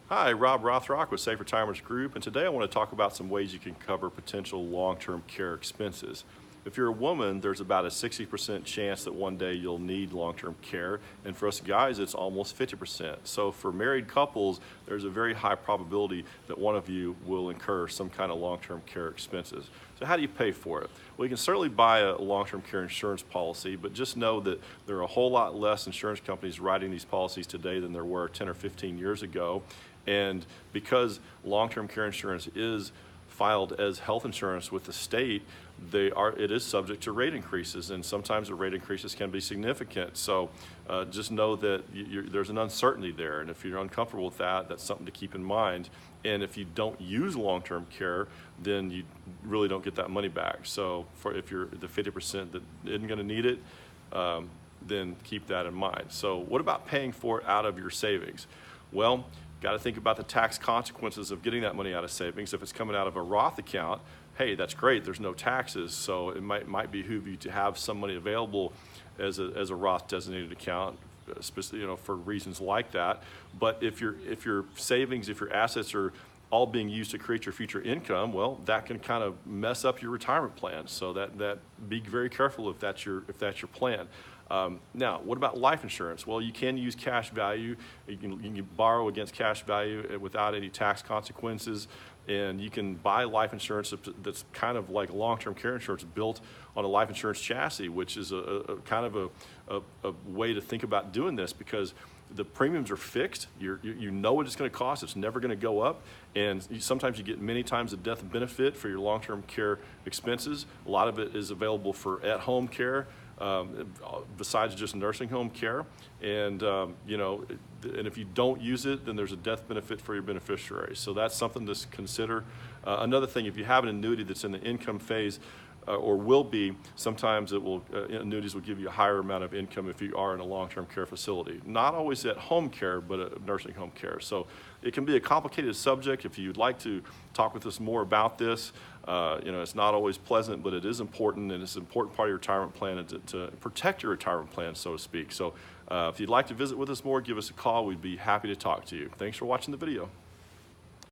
Hi, Rob Rothrock with Safe Retirements Group, and today I want to talk about some ways you can cover potential long-term care expenses. If you're a woman, there's about a 60% chance that one day you'll need long-term care, and for us guys, it's almost 50%. So for married couples, there's a very high probability that one of you will incur some kind of long-term care expenses. So how do you pay for it? Well, you can certainly buy a long-term care insurance policy, but just know that there are a whole lot less insurance companies writing these policies today than there were 10 or 15 years ago. And because long-term care insurance is filed as health insurance with the state, it is subject to rate increases, and sometimes the rate increases can be significant. So just know that there's an uncertainty there, and if you're uncomfortable with that, that's something to keep in mind. And if you don't use long-term care, then you really don't get that money back. So if you're the 50% that isn't going to need it, then keep that in mind. So what about paying for it out of your savings? Well, got to think about the tax consequences of getting that money out of savings. If it's coming out of a Roth account, hey, that's great, there's no taxes, so it might behoove you to have some money available as a Roth designated account, for reasons like that. But if your savings, if your assets are all being used to create your future income, well, that can kind of mess up your retirement plan. So that be very careful if that's your plan. Now, what about life insurance? Well, you can use cash value. You can borrow against cash value without any tax consequences, and you can buy life insurance that's kind of like long-term care insurance built on a life insurance chassis, which is a kind of a way to think about doing this, because the premiums are fixed. You know what it's going to cost. It's never going to go up. And sometimes you get many times the death benefit for your long-term care expenses. A lot of it is available for at-home care, besides just nursing home care. And and if you don't use it, then there's a death benefit for your beneficiaries. So that's something to consider. Another thing, if you have an annuity that's in the income phase, or will be, sometimes annuities will give you a higher amount of income if you are in a long-term care facility. Not always at home care, but at nursing home care. So it can be a complicated subject. If you'd like to talk with us more about this, it's not always pleasant, but it is important, and it's an important part of your retirement plan, and to protect your retirement plan, so to speak. So if you'd like to visit with us more, give us a call. We'd be happy to talk to you. Thanks for watching the video.